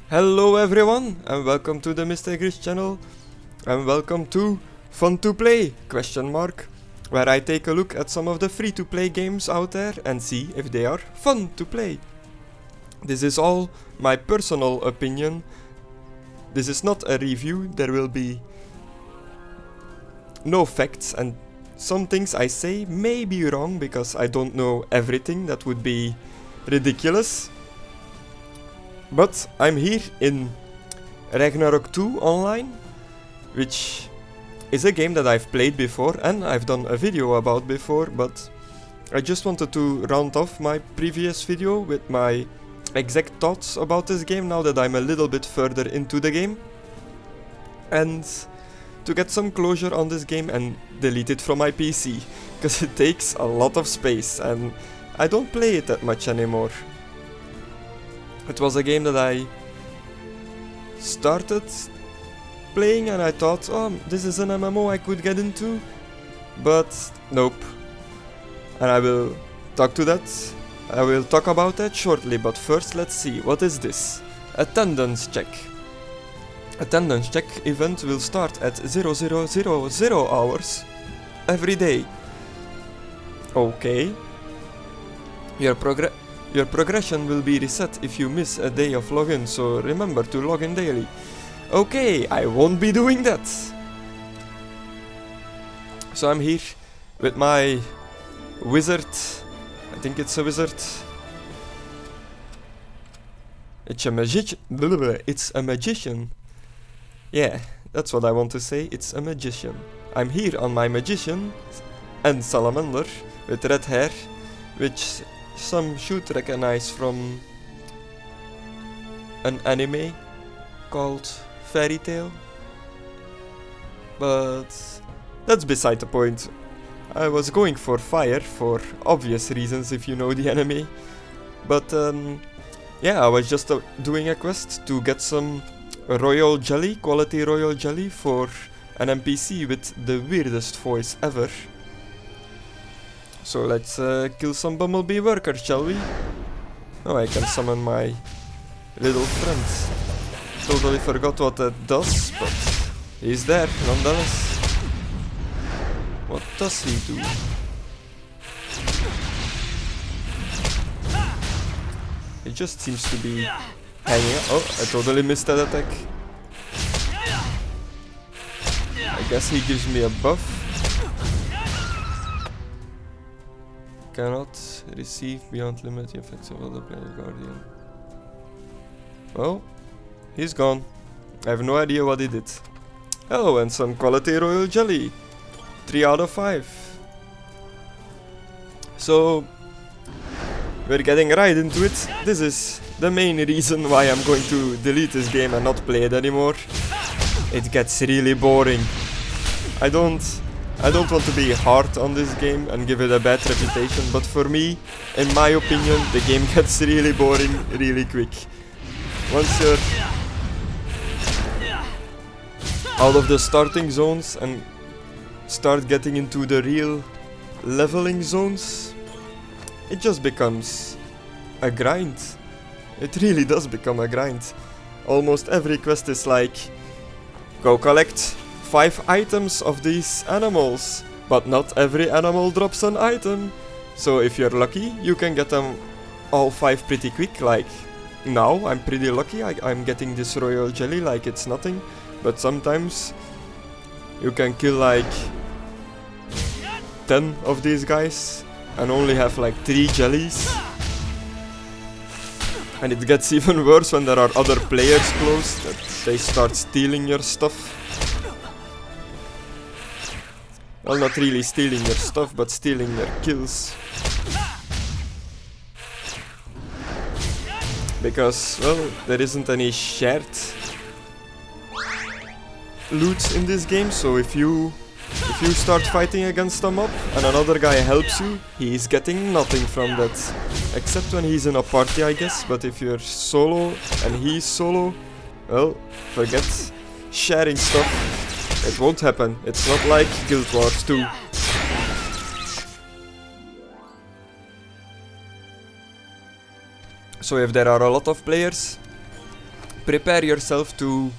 Hello everyone and welcome to the Mr. Gris channel and welcome to Fun to Play ? Where I take a look at some of the free to play games out there and see if they are fun to play. This is all my personal opinion. This is not a review, there will be no facts and some things I say may be wrong because I don't know everything, that would be ridiculous. But I'm here in Ragnarok 2 Online, which is a game that I've played before and I've done a video about before, but I just wanted to round off my previous video with my exact thoughts about this game now that I'm a little bit further into the game, and to get some closure on this game and delete it from my PC, because it takes a lot of space and I don't play it that much anymore. It was a game that I started playing and I thought, oh, this is an MMO I could get into, but nope. And I will talk to that. I will talk about that shortly, but first let's see, what is this? Attendance check. Attendance check event will start at 0000 hours every day. Okay. Your progression will be reset if you miss a day of login, so remember to log in daily. Okay, I won't be doing that. So I'm here with my wizard. I think it's a wizard. It's a magician. It's a magician. Yeah, that's what I want to say. It's a magician. I'm here on my magician and salamander with red hair, which some should recognize from an anime called Fairy Tail, but that's beside the point. I was going for fire for obvious reasons if you know the anime, but yeah, I was just doing a quest to get some royal jelly, quality royal jelly for an NPC with the weirdest voice ever. So let's kill some bumblebee workers, shall we? Oh, I can summon my little friend. Totally forgot what that does, but he's there nonetheless. What does he do? He just seems to be hanging out. Oh, I totally missed that attack. I guess he gives me a buff. Cannot receive beyond limit the effects of other players' guardian. Well, he's gone. I have no idea what he did. Oh, and some quality royal jelly. 3 out of 5. So, we're getting right into it. This is the main reason why I'm going to delete this game and not play it anymore. It gets really boring. I don't want to be hard on this game and give it a bad reputation, but for me, in my opinion, the game gets really boring really quick. Once you're out of the starting zones and start getting into the real leveling zones, it just becomes a grind. It really does become a grind. Almost every quest is like, go collect 5 items of these animals, but not every animal drops an item. So if you're lucky, you can get them all 5 pretty quick, like now I'm pretty lucky, I'm getting this royal jelly like it's nothing, but sometimes you can kill like 10 of these guys and only have like 3 jellies. And it gets even worse when there are other players close, that they start stealing your stuff. Well, not really stealing your stuff, but stealing your kills. Because, well, there isn't any shared loot in this game, so if you start fighting against a mob and another guy helps you, he's getting nothing from that. Except when he's in a party, I guess, but if you're solo and he's solo, well, forget sharing stuff. It won't happen. It's not like Guild Wars 2. So if there are a lot of players prepare yourself to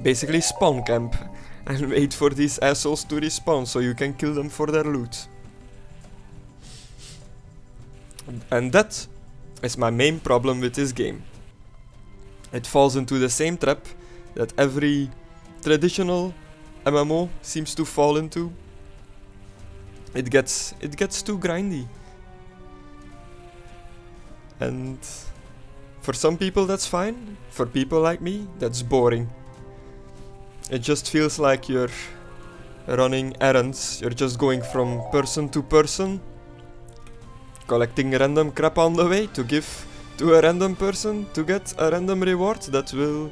basically spawn camp and wait for these assholes to respawn so you can kill them for their loot. And that is my main problem with this game. It falls into the same trap that every traditional MMO seems to fall into. It gets too grindy. And for some people that's fine. For people like me, that's boring. It just feels like you're running errands. You're just going from person to person, collecting random crap on the way to give to a random person to get a random reward that will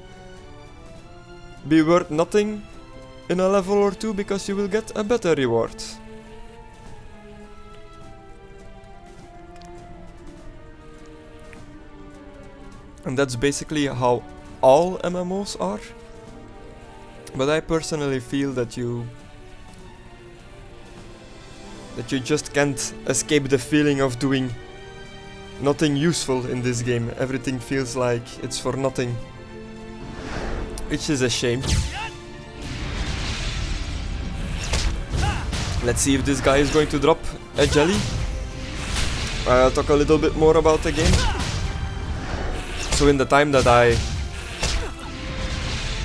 be worth nothing in a level or two because you will get a better reward. And that's basically how all MMOs are. But I personally feel that you just can't escape the feeling of doing nothing useful in this game. Everything feels like it's for nothing, which is a shame. Let's see if this guy is going to drop a jelly. I'll talk a little bit more about the game. So in the time that I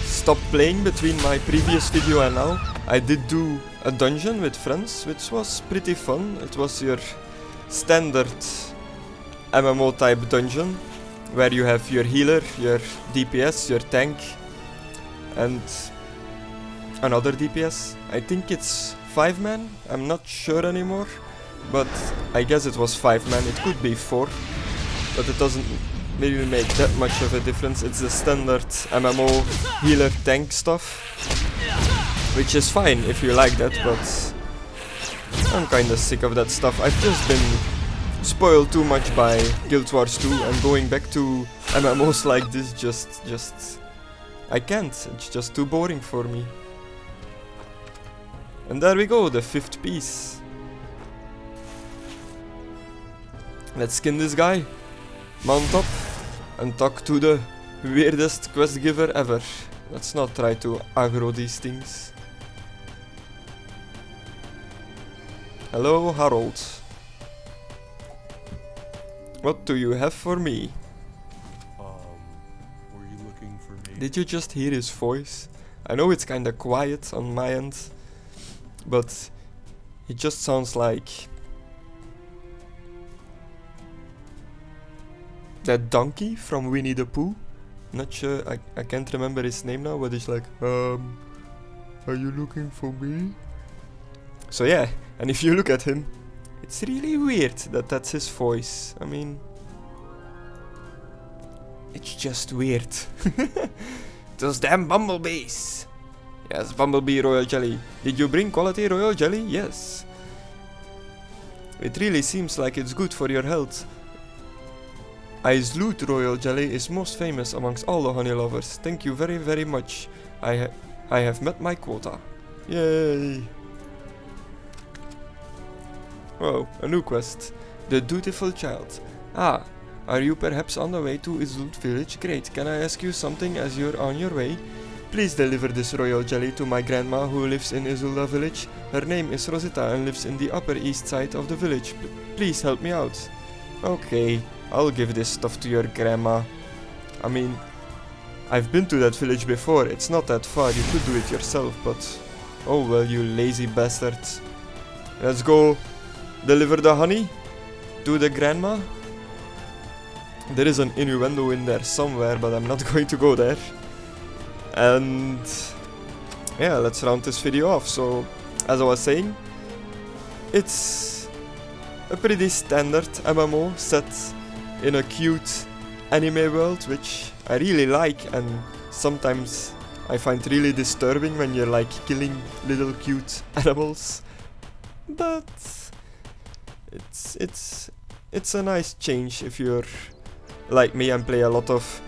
stopped playing between my previous video and now, I did do a dungeon with friends, which was pretty fun. It was your standard MMO type dungeon, where you have your healer, your DPS, your tank, and another DPS. I think it's 5-man, I'm not sure anymore, but I guess it was 5-man. It could be 4, but it doesn't really make that much of a difference. It's the standard MMO healer tank stuff, which is fine if you like that, but I'm kinda sick of that stuff. I've just been spoiled too much by Guild Wars 2, and going back to MMOs like this just I can't. It's just too boring for me. And there we go, the 5th piece. Let's skin this guy, mount up, and talk to the weirdest quest giver ever. Let's not try to aggro these things. Hello, Harold. What do you have for me? Were you looking for me? Did you just hear his voice? I know it's kinda quiet on my end, but it just sounds like that donkey from Winnie the Pooh. Not sure, I can't remember his name now, but it's like, are you looking for me? So yeah, and if you look at him, it's really weird that that's his voice. I mean, it's just weird. Those damn bumblebees! Yes, bumblebee royal jelly. Did you bring quality royal jelly? Yes. It really seems like it's good for your health. Ice Loot royal jelly is most famous amongst all the honey lovers. Thank you very, very much. I have met my quota. Yay! Oh, a new quest. The Dutiful Child. Ah, are you perhaps on the way to Isolde village? Great, can I ask you something as you're on your way? Please deliver this royal jelly to my grandma who lives in Isolde village. Her name is Rosita and lives in the upper east side of the village. Please help me out. Okay, I'll give this stuff to your grandma. I mean, I've been to that village before. It's not that far, you could do it yourself, but oh well, you lazy bastard. Let's go deliver the honey to the grandma. There is an innuendo in there somewhere, but I'm not going to go there. And yeah, let's round this video off. So, as I was saying, it's a pretty standard MMO set in a cute anime world, which I really like, and sometimes I find really disturbing when you're like killing little cute animals. But it's a nice change if you're like me and play a lot of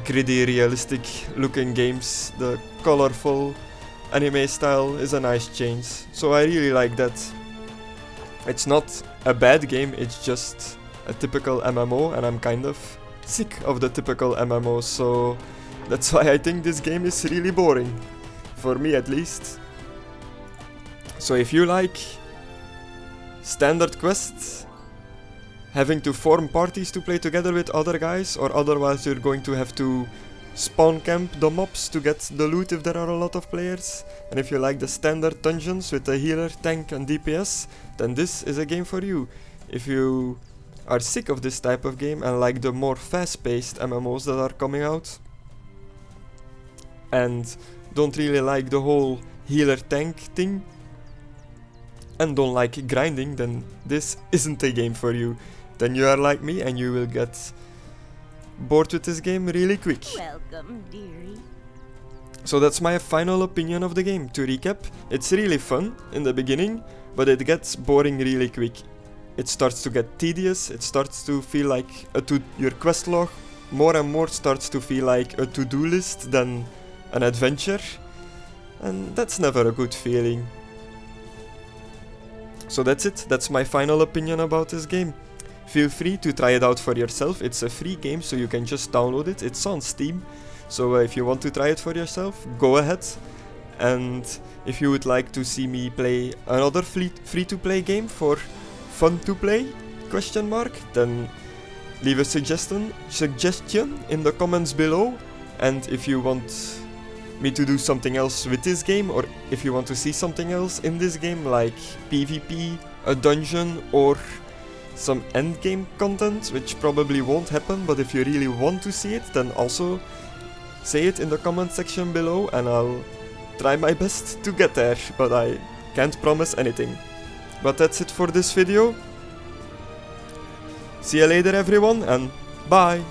gritty, realistic looking games. The colorful anime style is a nice change, so I really like that. It's not a bad game, it's just a typical MMO, and I'm kind of sick of the typical MMOs, so that's why I think this game is really boring. For me at least. So if you like standard quests, having to form parties to play together with other guys, or otherwise you're going to have to spawn camp the mobs to get the loot if there are a lot of players, and if you like the standard dungeons with a healer, tank and DPS, then this is a game for you. If you are sick of this type of game and like the more fast-paced MMOs that are coming out, and don't really like the whole healer tank thing, and don't like grinding, then this isn't a game for you. Then you are like me and you will get bored with this game really quick. Welcome, dearie. So that's my final opinion of the game. To recap, it's really fun in the beginning, but it gets boring really quick. It starts to get tedious, it starts to feel like your quest log more and more starts to feel like a to-do list than an adventure, and that's never a good feeling. So that's it, that's my final opinion about this game. Feel free to try it out for yourself. It's a free game, so you can just download it. It's on Steam, so if you want to try it for yourself, go ahead. And if you would like to see me play another free-to-play game for fun to play, then leave a suggestion in the comments below. And if you want me to do something else with this game, or if you want to see something else in this game, like PvP, a dungeon, or some endgame content, which probably won't happen, but if you really want to see it, then also say it in the comment section below and I'll try my best to get there, but I can't promise anything. But that's it for this video. See you later everyone, and bye!